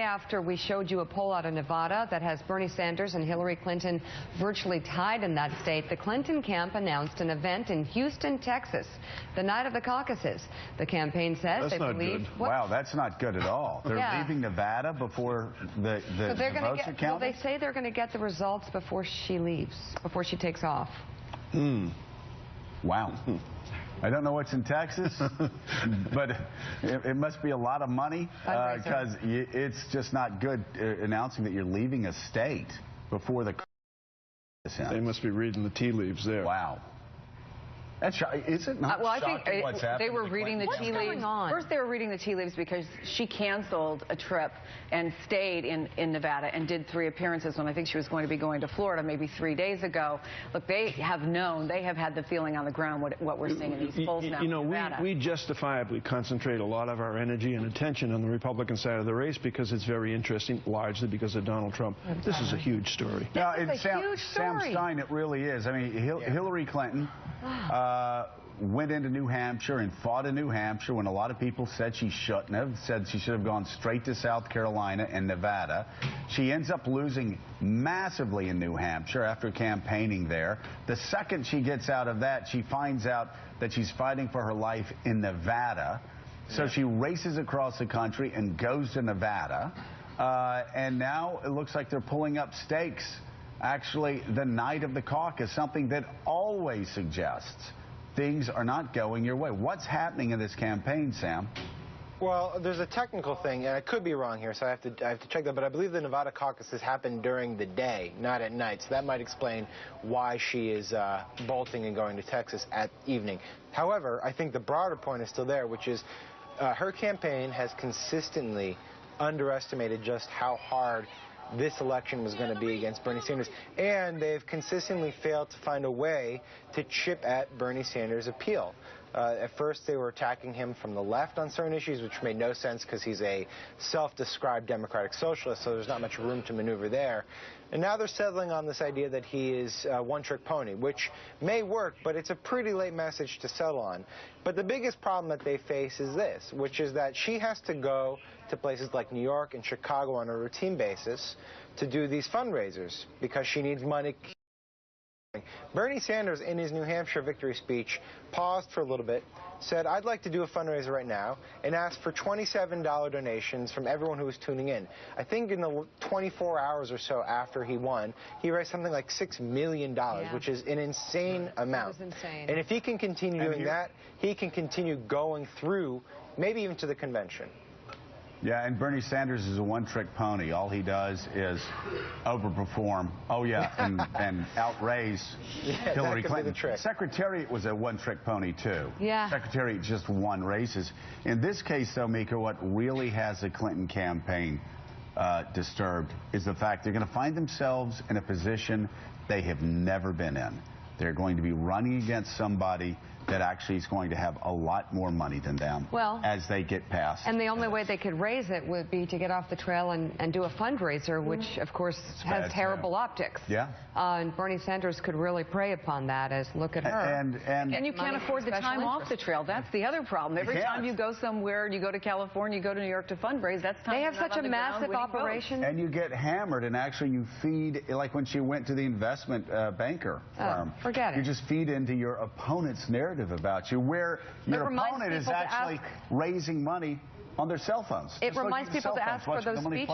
after we showed you a poll out of Nevada that has Bernie Sanders and Hillary Clinton virtually tied in that state, the Clinton camp announced an event in Houston, Texas, the night of the caucuses. The campaign says they believe... Wow, that's not good at all. They're leaving Nevada before the votes are counted? Well, they say they're going to get the results before she leaves, before she takes off. Wow. I don't know what's in Texas, but it must be a lot of money because it's just not good announcing that you're leaving a state before the... They must be reading the tea leaves there. Wow. Is it not shocking what's happening? They were reading the tea leaves. First, they were reading the tea leaves because she canceled a trip and stayed in Nevada and did 3 appearances when I think she was going to be going to Florida maybe 3 days ago. Look, they have known, they have had the feeling on the ground what we're seeing in these polls now. You know, we justifiably concentrate a lot of our energy and attention on the Republican side of the race because it's very interesting, largely because of Donald Trump. This is a huge story. No, Sam Stein, it really is. I mean, Hillary Clinton went into New Hampshire and fought in New Hampshire when a lot of people said she shouldn't have, said she should have gone straight to South Carolina and Nevada. She ends up losing massively in New Hampshire after campaigning there. The second she gets out of that, she finds out that she's fighting for her life in Nevada. So she races across the country and goes to Nevada. And now it looks like they're pulling up stakes. Actually, the night of the caucus, something that always suggests things are not going your way. What's happening in this campaign, Sam? Well, there's a technical thing, and I could be wrong here, so I have to check that, but I believe the Nevada caucuses happen during the day, not at night, so that might explain why she is bolting and going to Texas at evening. However, I think the broader point is still there, which is her campaign has consistently underestimated just how hard this election was going to be against Bernie Sanders, and they've consistently failed to find a way to chip at Bernie Sanders' appeal. At first, they were attacking him from the left on certain issues, which made no sense because he's a self-described democratic socialist, so there's not much room to maneuver there. And now they're settling on this idea that he is a one-trick pony, which may work, but it's a pretty late message to settle on. But the biggest problem that they face is this, which is that she has to go to places like New York and Chicago on a routine basis to do these fundraisers because she needs money. Bernie Sanders, in his New Hampshire victory speech, paused for a little bit, said, I'd like to do a fundraiser right now, and asked for $27 donations from everyone who was tuning in. I think in the 24 hours or so after he won, he raised something like $6 million, which is an insane amount. That was insane. And if he can continue doing that, he can continue going through, maybe even to the convention. Yeah, and Bernie Sanders is a one-trick pony. All he does is overperform. Oh, yeah, and outraise Hillary Clinton. Secretariat was a one-trick pony, too. Yeah. Secretariat just won races. In this case, though, Mika, what really has the Clinton campaign disturbed is the fact they're going to find themselves in a position they have never been in. They're going to be running against somebody that actually is going to have a lot more money than them as they get past. And the only way they could raise it would be to get off the trail and do a fundraiser, which, of course, has terrible optics. Yeah. And Bernie Sanders could really prey upon that as, look at her. And you can't afford the time off the trail. That's the other problem. Every time you go somewhere, you go to California, you go to New York to fundraise, that's time. They have such a massive operation. And you get hammered, and actually you feed, like when she went to the investment banker firm. Forget it. You just feed into your opponent's narrative about you, where your opponent is actually raising money on their cell phones. It reminds people to ask for those speeches.